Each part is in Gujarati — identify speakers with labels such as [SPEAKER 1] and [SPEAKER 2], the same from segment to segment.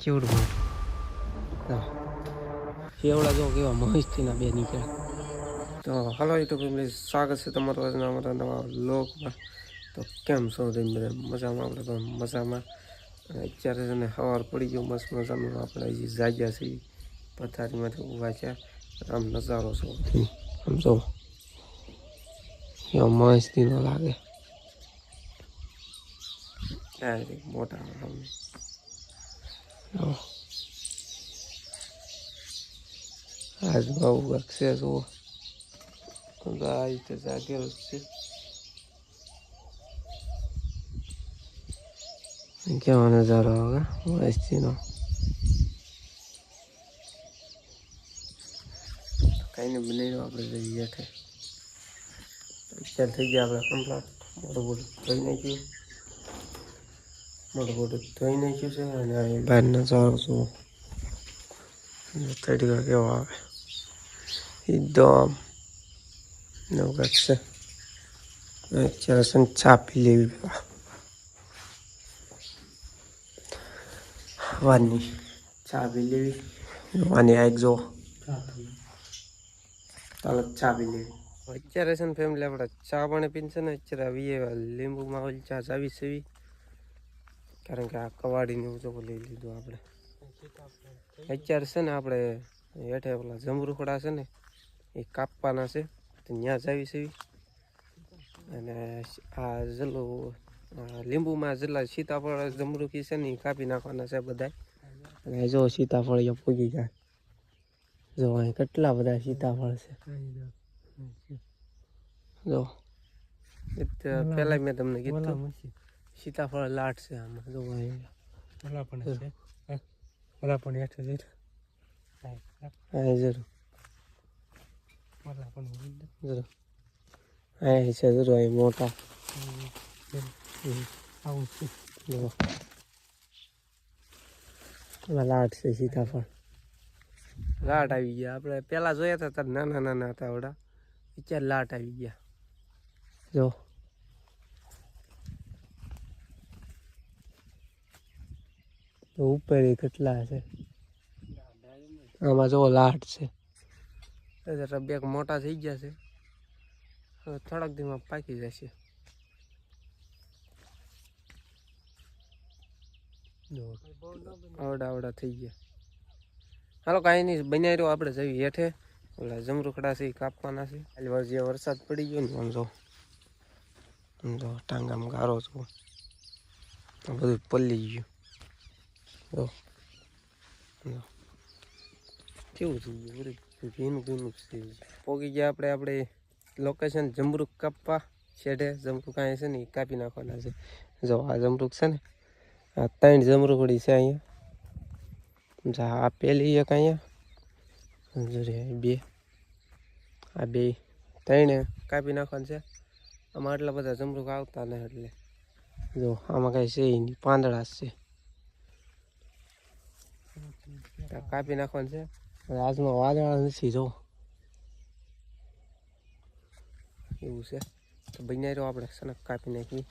[SPEAKER 1] કેવડું મોટું કેવડા જો કેવા મસ્તીના બે નીકળ્યા. તો હલો યુટ્યુબ ફેમિલી, સ્વાગત છે તમારું આજના અમારા નવા વ્લોગમાં. તો કેમ છો બધા મજામાં? આપણે પણ મજામાં. અને અત્યારે છે ને સવાર પડી ગયો મસ્ત મજાનું. આપણે હજી જાગ્યા છીએ પથારીમાંથી ઊભા છે. આમ નજારો છો આમ જો એવો મસ્તીનો લાગે. ડાયરેક્ટ મોટા આજ બહુ વખશે જુઓ આ રીતે જાગેલ છે. કેવો નજારો આવે મસ્તીનો. કઈ ને બનાવ્યો આપણે જઈએ હેઠે. અત્યારે થઈ ગયા આપણે કમ્પ્લીટ. મોટું મોટું ધોઈ નાખ્યું છે અને બહાર નજારો જુઓ તડકા કેવો આવે એકદમ નવું કાંઈક છે. અત્યારે છે ને ચા પી લેવી વાની ચા પી લેવી વાની આગ જો ચાલો ચા પી લેવી. અત્યારે છે ને ફેમિલી આપણે ચા પાણી પીને છે ને અત્યારે આવીએ લીંબુમાં ઓલી ચા ચાવી સેવી, કારણ કે આ કવાડીને એવું તો લઈ લીધું આપણે. અત્યારે છે ને આપણે હેઠે પેલા જમરૂખડા છે ને એ કાપવાના છે, તો ત્યાં જાવી સેવી. અને આ જેટલું લીંબુમાં જેટલા સીતાફળ જમરૂખી છે ને એ કાપી નાખવાના છે બધા. અને જો સીતાફળ અહીંયા પૂગી જાય, જો અહીં કેટલા બધા સીતાફળ છે. જો પેલા મેં તમને કીધું સીતાફળ લાટ છે આમાં. જો અહીંયા પણ હેઠે જરૂર અહીં છે જરૂર અહીં મોટા લાટ છે સીતાફળ. લાટ આવી ગયા. આપણે પેલા જોયા હતા ત્યારે નાના નાના હતા આવડા, અત્યારે લાટ આવી ગયા. જો ઉપર કેટલા છે આમાં, જો લાટ છે. બે મોટા થઈ ગયા છે, હવે થોડાક દીમાં પાકી જશે. આવડા આવડા થઈ ગયા. હાલો કાંઈ નહીં, બનાવી રહ્યો આપણે જઈએ હેઠે. ઓલા જમરૂખડા છે એ કાપવાના છે. હાલ જે વરસાદ પડી ગયો ને આમ જો ટાંગામાં ગારો છો બધું પલ્લી ગયું. કેવું થઈ ગયું બધું ભીનું ભીનું થઈ ગયું. પોગી ગયા આપણે લોકેશન જમરૂખ કાપવા શેઢે. જમરૂખ અહીંયા છે ને એ કાપી નાખવાના છે. જો આ જમરૂખ છે ને આ 3 જમરૂખડી છે અહીંયા. આ પેલી એક અહીંયા બે, આ બે 3 કાપી નાખવાનું છે. આમાં આટલા બધા જમરૂખ આવતા નહીં એટલે જો આમાં કાંઈ છે નહીં, પાંદડા છે. કાપી નાખવાનું છે. આજમાં વાદળા નથી જો એવું છે. તો બનાવી રહ્યો આપણે સનક કાપી નાખી.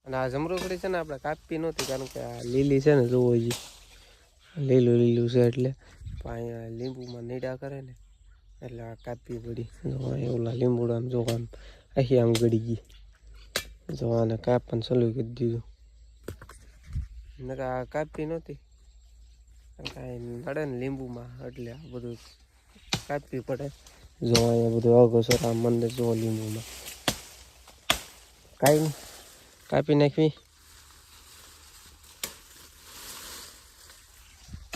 [SPEAKER 1] અને આ જમરૂખડી છે ને આપણે કાપી નહોતી, કારણ કે આ લીલી છે ને જોવો લીલું લીલું છે એટલે અહીંયા લીંબુમાં નીડા કરે ને એટલે આ કાપવી પડી. ઓલા લીંબુડા જો આમ અહીં આમ ગળી ગઈ. જો આને કાપવાનું ચાલુ કરી દીધું. આ કાપી નહોતી, કાંઈ નડે ને લીંબુમાં એટલે આ બધું કાપવી પડે. જો અહીંયા બધું અગોસર આ મંદિર જો લીંબુમાં કાંઈ નહીં, કાપી નાખવી.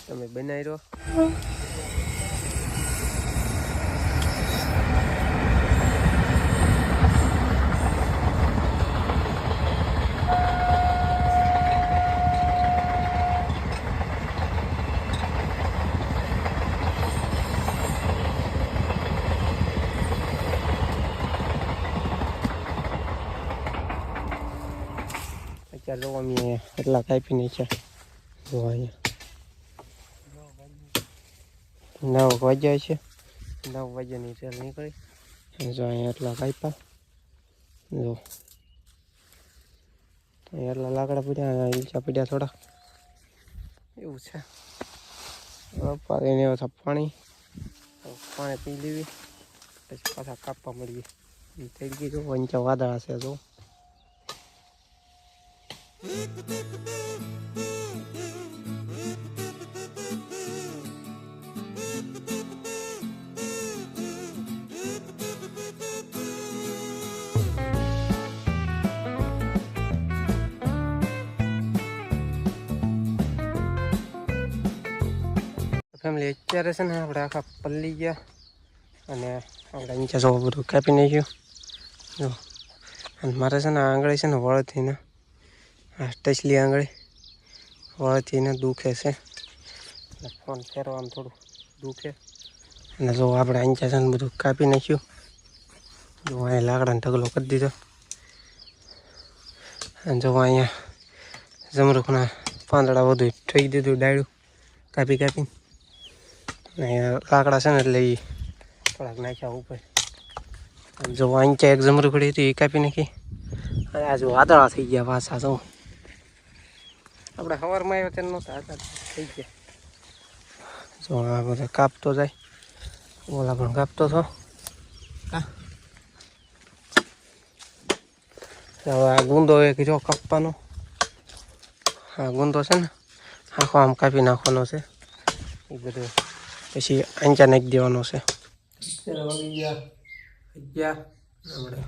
[SPEAKER 1] તમે બનાવી રહ્યો. અત્યારે જો અમે એટલા કાપી નાખ્યા. જો અહીંયા 9 વાગ્યા છે. 9 વાગ્યાની ટ્રેન નીકળી. જો અહીંયા એટલા કાપ્યા. જો એટલા લાકડા પડ્યા, ઈંચા પડ્યા થોડા એવું છે. પપ્પા લઈને આવ્યો પાણી પી લેવી પછી પાછા કાપવા મળીએ. થઈ ગઈ જો ઊંચા વાદળા છે જો. ફેમિલી અત્યારે છે ને આપણે આખા પલ્લી ગયા અને આપણે નીચે જો બધું કાપી નાખ્યું જો. અને મારે છે ને આંગળી છે ને વળથીને ટચલી આંગળી વળથીને દુખે છે, ફોન ફેરવામાં થોડું દુખે. અને જો આપણે નીચે છે ને બધું કાપી નાખ્યું જો. અહીંયા લાકડાનો ઢગલો કરી દીધો અને જો અહીંયા જમરૂખના પાંદડા બધું ઠોકી દીધું, ડાળ્યું કાપી કાપી. અહીંયા લાકડા છે ને એટલે એ થોડાક નાખ્યા ઉપર. જો અહીંયા એક જમરૂખડી હતી એ કાપી નાખી. અને આ જો વાદળા થઈ ગયા પાછા જો. આપણે સવારમાં આવ્યા ત્યારે નહોતા હતા થઈ ગયા જો. આ બધા કાપતો જાય, ઓલા પણ કાપતો હતો. હવે આ ગુંદો એક જો કાપવાનો, આ ગુંદો છે ને આખો આમ કાપી નાખવાનો છે એ બધું, પછી આંચા નાખી દેવાનો છે. આપણે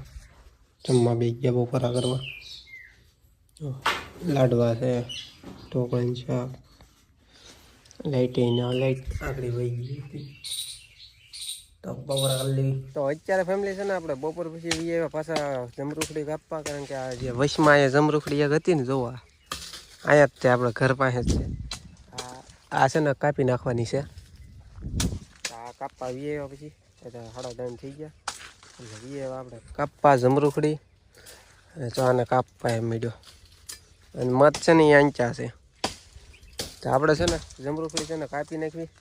[SPEAKER 1] જમવા બે ગયા બપોરા કરવા. લાડવા છે, ઢોકળી શાક, લાઈટ આગળ વહી ગઈ હતી તો બપોરા કરી લેવી. તો અત્યારે ફેમિલી છે ને આપણે બપોર પછી આવ્યા પાછા જમરૂખડી કાપવા, કારણ કે આ જે વશમાં અહીંયા જમરૂખડી એક હતી ને જોવા અહીંયા જ તે આપણે ઘર પાસે જ છે. આ છે ને કાપી નાખવાની છે. આ કાપવા આવ્યા પછી સાડા ટાઈમ થઈ ગયા એટલે આવ્યા આપણે કાપવા જમરૂખડી. અને જો આને કાપવા એમ મીડ્યો અને મધ છે ને એ આંચા છે તો આપણે છે ને જમરૂખડી છે ને કાપી નાખવી.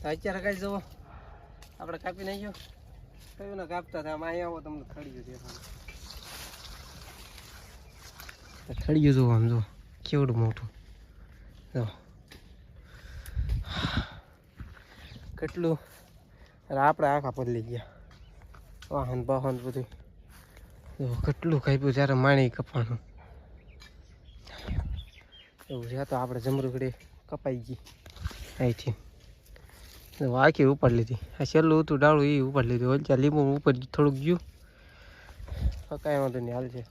[SPEAKER 1] તો અત્યારે કઈ જવો આપણે કાપી નાખ્યો કયું ને કાપતા હતા. આમાં અહીંયા આવો તમને ખડ્યું દેખાનું, ખડ્યું જુઓ આમ જો કેવડું મોટું જો કેટલું. આપણે આખા પલ્લી ગયા વાહન બાહન બધું જો કેટલું કાપ્યું જ્યારે માણી કપાનું એવું છે. તો આપણે જમરૂખડી કપાઈ ગઈ અહીંથી આખી ઉપાડ લીધી. આ છેલ્લું હતું ડાળું એ ઉપાડ લીધું. ઓલચા લીંબુ ઉપર થોડુંક ગયું કાંઈ વાંધો નહીં હાલ છે.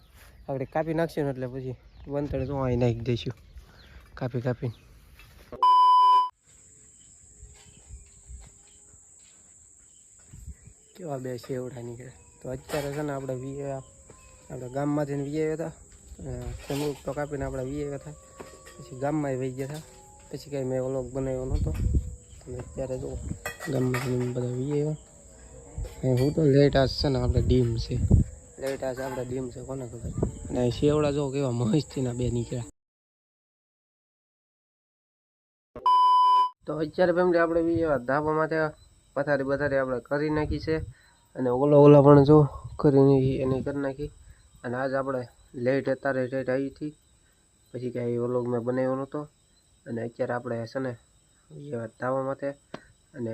[SPEAKER 1] આપણે કાપી નાખશું ને એટલે પછી વંતળે તો અહીં નાખી દઈશું કાપી કાપીને. કેવા બે શેવડા નીકળે. તો અત્યારે છે ને આપણે ગામમાંથી વી આવ્યા હતા, જમરૂખ તો કાપીને આપણે વી આવ્યા હતા, પછી ગામમાં વહી ગયા હતા. પછી કાંઈ મેં વ્લોગ બનાવ્યો નહોતો. અને અત્યારે જો ગામમાં બધા વી આવ્યા. હું તો લેટ આજ છે ને આપણે ડીમ છે, લેટ આજ આપણે ડીમ છે કોને ખબર. અને શેવડા જો કેવા મસ્તીના બે નીકળ્યા. તો અત્યારે ફેમિલી આપણે વી આવ્યા ધાબામાંથી પથારી બથારી આપણે કરી નાખી છે. અને ઓલા પણ જો કરીને એને કરી નાખી. અને આજ આપણે લેટ અત્યારે લેટ આવી હતી, પછી કાંઈ વ્લોગ મેં બનાવ્યો નહોતો. અને અત્યારે આપણે છે ને ધાબા માથે. અને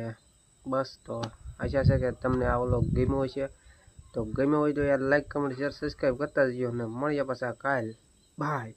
[SPEAKER 1] બસ તો આશા છે કે તમને આ વ્લોગ ગમ્યો હશે. તો ગમ્યો હોય તો યાર લાઈક કમેન્ટ શેર સબસ્ક્રાઈબ કરતા જજો. અને મળીએ પાછા કાલ. બાય.